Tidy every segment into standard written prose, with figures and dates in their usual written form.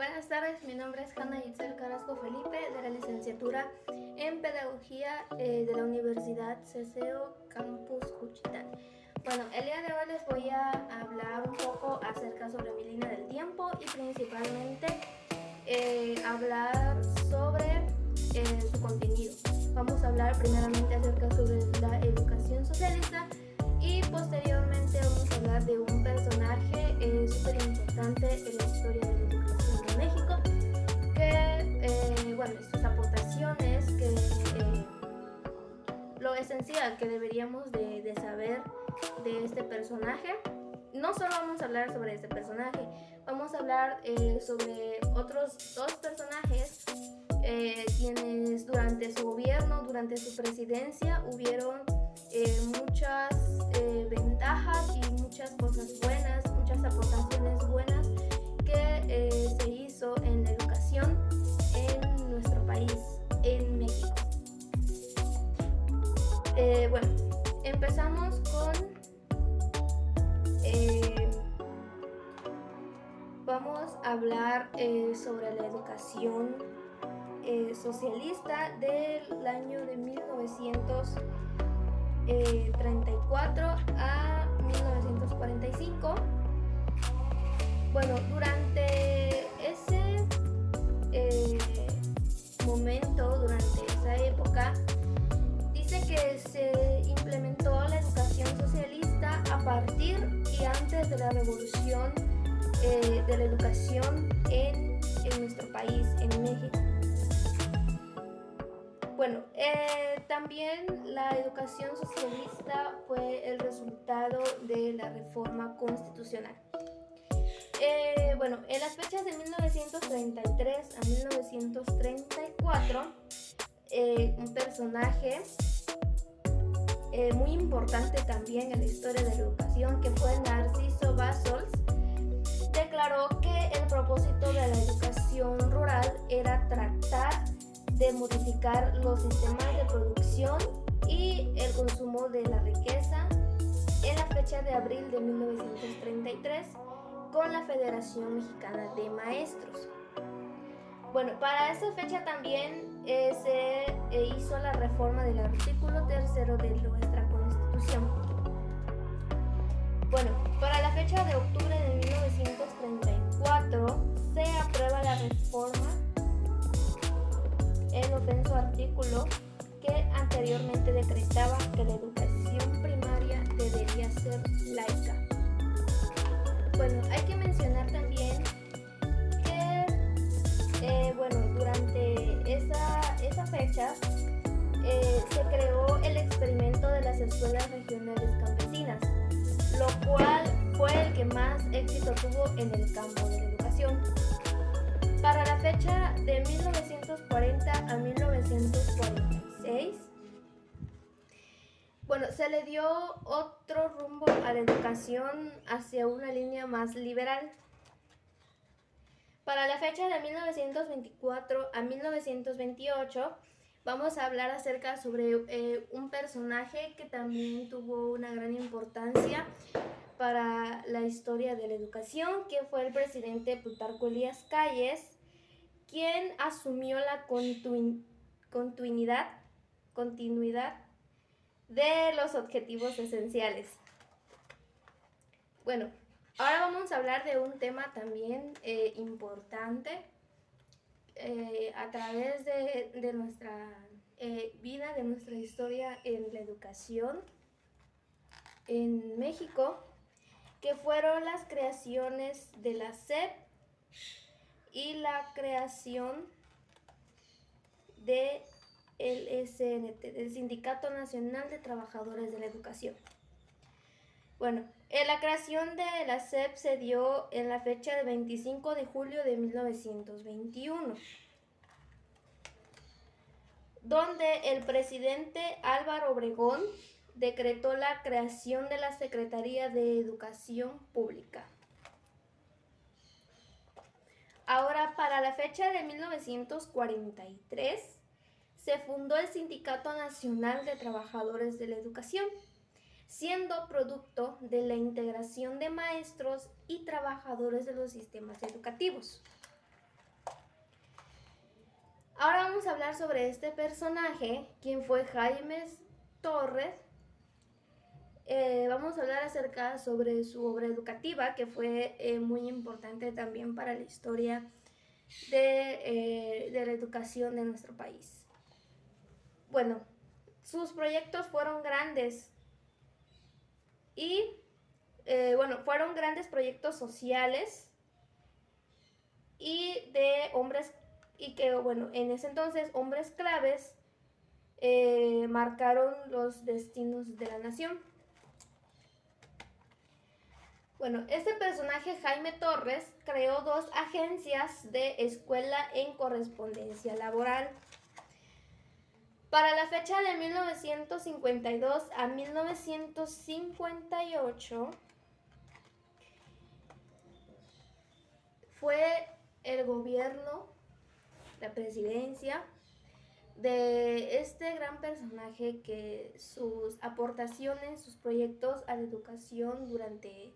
Buenas tardes, mi nombre es Hanna Itzel Carrasco Felipe, de la licenciatura en Pedagogía de la Universidad CCO Campus Juchitán. Bueno, el día de hoy les voy a hablar un poco acerca sobre mi línea del tiempo y principalmente hablar sobre su contenido. Vamos a hablar primeramente acerca sobre la educación socialista y posteriormente vamos a hablar de un personaje súper importante en la historia de la educación de México, que, sus aportaciones, lo esencial que deberíamos de saber de este personaje. No solo vamos a hablar sobre este personaje, vamos a hablar sobre otros dos personajes quienes durante su gobierno, durante su presidencia, hubieron muchas ventajas y muchas cosas buenas, muchas aportaciones buenas que se hizo en la educación en nuestro país, en México. Empezamos con vamos a hablar sobre la educación socialista del año de 1934 a 1945. Bueno, durante ese momento, durante esa época, dice que se implementó la educación socialista a partir y antes de la revolución de la educación en nuestro país, en México. Bueno, también la educación socialista fue el resultado de la reforma constitucional. En las fechas de 1933 a 1934, un personaje muy importante también en la historia de la educación, que fue Narciso Bassols, declaró que el propósito de la educación rural era tratar de modificar los sistemas de producción y el consumo de la riqueza en la fecha de abril de 1933 con la Federación Mexicana de Maestros. Bueno, para esa fecha también se hizo la reforma del artículo 3 de nuestra Constitución. Bueno, para la fecha de octubre de 1934 se aprueba la reforma, el ofenso artículo que anteriormente decretaba que la educación primaria debería ser laica. Bueno, hay que mencionar también que durante esa fecha se creó el experimento de las escuelas regionales campesinas, lo cual fue el que más éxito tuvo en el campo de la educación. Para la fecha de 1940 a 1946, se le dio otro rumbo a la educación hacia una línea más liberal. Para la fecha de 1924 a 1928, vamos a hablar acerca sobre un personaje que también tuvo una gran importancia para la historia de la educación, que fue el presidente Plutarco Elías Calles, quien asumió la continuidad de los objetivos esenciales. Bueno, ahora vamos a hablar de un tema también importante a través de nuestra vida, de nuestra historia en la educación en México, que fueron las creaciones de la SEP y la creación del SNT, del Sindicato Nacional de Trabajadores de la Educación. La creación de la SEP se dio en la fecha de 25 de julio de 1921, donde el presidente Álvaro Obregón decretó la creación de la Secretaría de Educación Pública. Ahora, para la fecha de 1943, se fundó el Sindicato Nacional de Trabajadores de la Educación, siendo producto de la integración de maestros y trabajadores de los sistemas educativos. Ahora vamos a hablar sobre este personaje, quien fue Jaime Torres. Vamos a hablar acerca sobre su obra educativa, que fue muy importante también para la historia de la educación de nuestro país. Bueno, sus proyectos fueron grandes y fueron grandes proyectos sociales y de hombres, y que en ese entonces hombres claves marcaron los destinos de la nación. Bueno, este personaje, Jaime Torres, creó 2 agencias de escuela en correspondencia laboral. Para la fecha de 1952 a 1958, fue el gobierno, la presidencia de este gran personaje, que sus aportaciones, sus proyectos a la educación durante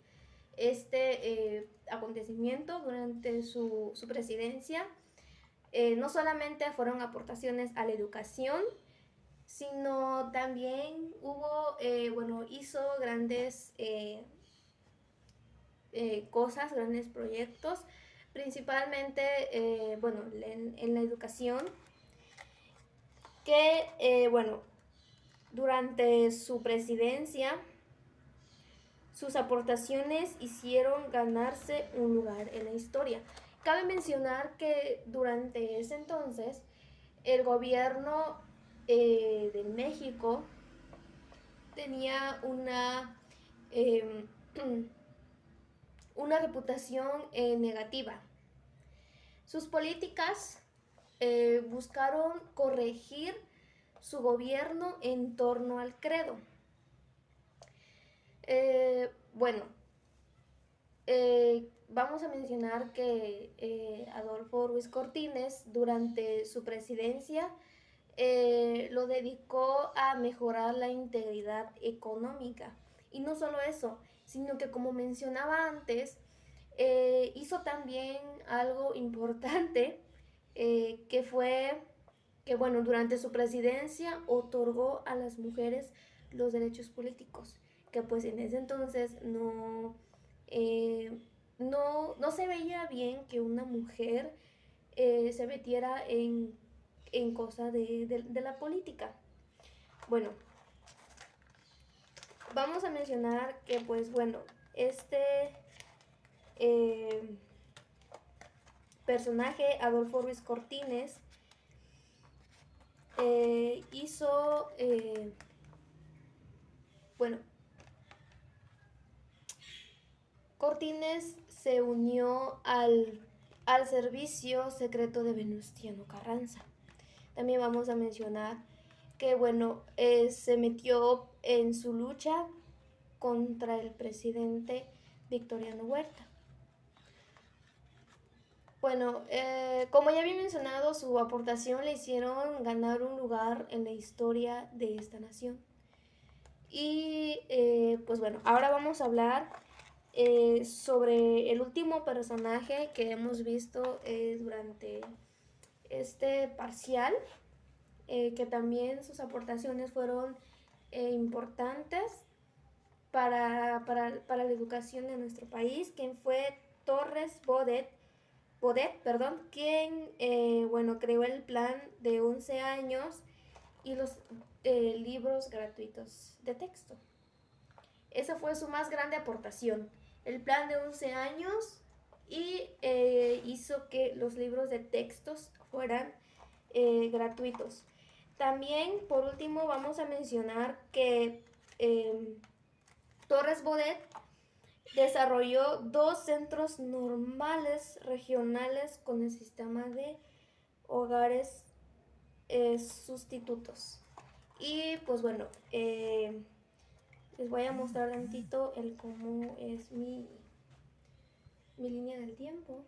este acontecimiento, durante su presidencia, no solamente fueron aportaciones a la educación, sino también hizo grandes cosas, grandes proyectos, principalmente en la educación, que durante su presidencia sus aportaciones hicieron ganarse un lugar en la historia. Cabe mencionar que durante ese entonces el gobierno de México tenía una reputación negativa. Sus políticas buscaron corregir su gobierno en torno al credo. Vamos a mencionar que Adolfo Ruiz Cortines, durante su presidencia, lo dedicó a mejorar la integridad económica. Y no solo eso, sino que, como mencionaba antes, hizo también algo importante, que fue que, durante su presidencia otorgó a las mujeres los derechos políticos, que pues en ese entonces no se veía bien que una mujer se metiera en cosas de la política. Bueno, vamos a mencionar que este personaje, Adolfo Ruiz Cortines, hizo Cortines se unió al servicio secreto de Venustiano Carranza. También vamos a mencionar que se metió en su lucha contra el presidente Victoriano Huerta. Como ya había mencionado, su aportación le hicieron ganar un lugar en la historia de esta nación. Y ahora vamos a hablar sobre el último personaje que hemos visto durante este parcial, que también sus aportaciones fueron importantes para la educación de nuestro país, quien fue Torres Bodet, quien creó el plan de 11 años y los libros gratuitos de texto. Esa fue su más grande aportación, el plan de 11 años, y hizo que los libros de textos fueran gratuitos. También, por último, vamos a mencionar que Torres Bodet desarrolló 2 centros normales regionales con el sistema de hogares sustitutos. Y les voy a mostrar tantito cómo es mi línea del tiempo,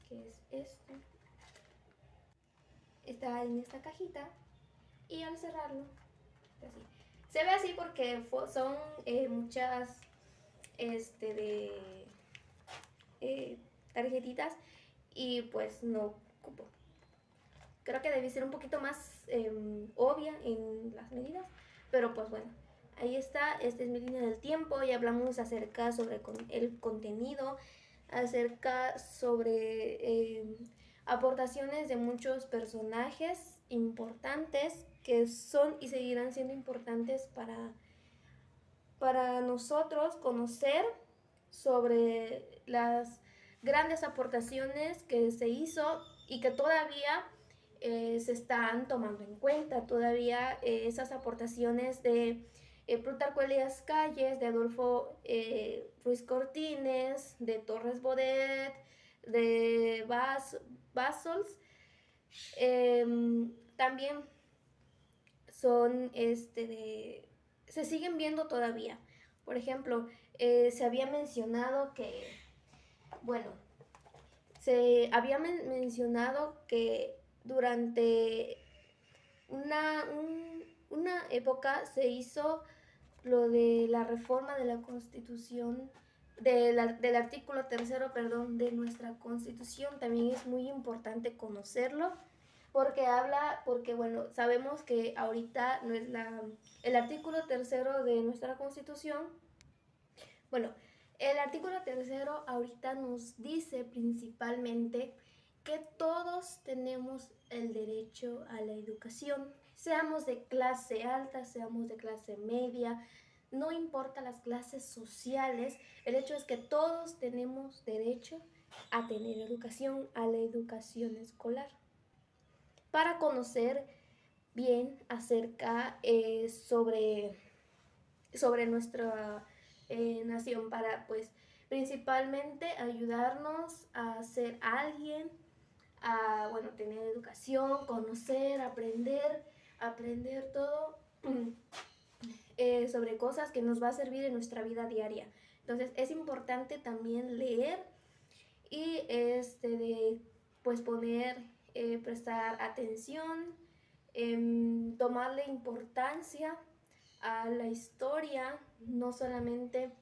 que es esto. Está en esta cajita, y al cerrarlo, así. Se ve así porque son muchas tarjetitas, y pues no ocupo. creo que debí ser un poquito más obvia en las medidas, pero pues bueno, ahí está, esta es mi línea del tiempo y hablamos acerca sobre el contenido, acerca sobre aportaciones de muchos personajes importantes que son y seguirán siendo importantes para nosotros conocer sobre las grandes aportaciones que se hizo y que todavía se están tomando en cuenta. Todavía esas aportaciones de Plutarco Elías Calles, de Adolfo Ruiz Cortines, de Torres Bodet, de Bassols, también son se siguen viendo todavía. Por ejemplo, se había mencionado que, bueno, se había mencionado que durante una época se hizo lo de la reforma de la Constitución, del artículo tercero, perdón, de nuestra Constitución. También es muy importante conocerlo porque bueno, sabemos que ahorita no es el artículo tercero de nuestra Constitución. Bueno, el artículo tercero ahorita nos dice principalmente que todos tenemos el derecho a la educación, seamos de clase alta, seamos de clase media, no importa las clases sociales, el hecho es que todos tenemos derecho a tener educación, a la educación escolar, para conocer bien acerca sobre nuestra nación, para pues principalmente ayudarnos a ser alguien, a bueno, tener educación, conocer, aprender todo sobre cosas que nos va a servir en nuestra vida diaria. Entonces es importante también leer y pues prestar atención, tomarle importancia a la historia. No solamente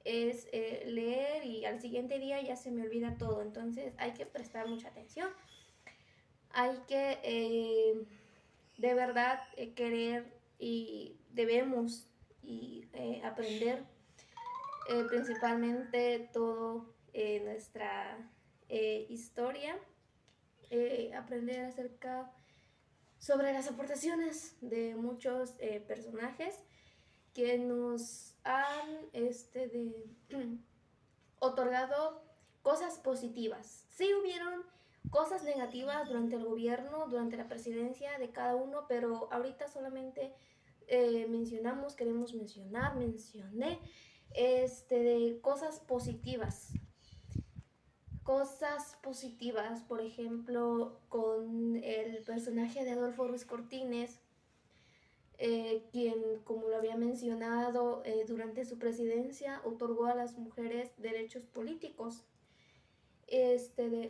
es leer y al siguiente día ya se me olvida todo. Entonces hay que prestar mucha atención. Hay que de verdad querer y debemos aprender principalmente todo nuestra historia, aprender acerca sobre las aportaciones de muchos personajes que nos han otorgado cosas positivas. Sí hubieron cosas negativas durante el gobierno, durante la presidencia de cada uno, pero ahorita solamente mencioné de cosas positivas. Cosas positivas, por ejemplo, con el personaje de Adolfo Ruiz Cortines, quien, como lo había mencionado, durante su presidencia otorgó a las mujeres derechos políticos.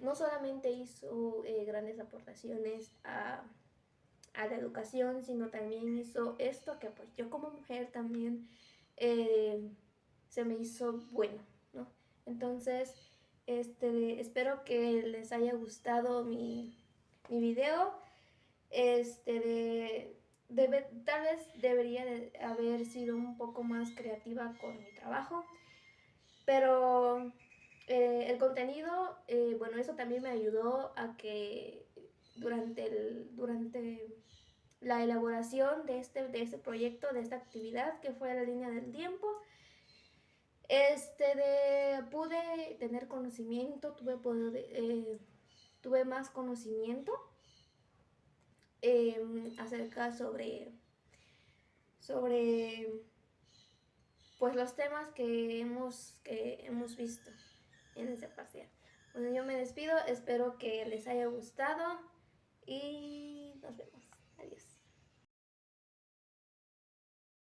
No solamente hizo grandes aportaciones a la educación, sino también hizo esto que pues yo como mujer también se me hizo bueno, ¿no? Entonces, espero que les haya gustado mi video. Tal vez debería de haber sido un poco más creativa con mi trabajo, pero el contenido, bueno, eso también me ayudó a que durante la elaboración de este proyecto, de esta actividad que fue la línea del tiempo, pude tener conocimiento, tuve más conocimiento acerca sobre pues los temas que hemos visto en ese parcial. Bueno, yo me despido, espero que les haya gustado y nos vemos. Adiós.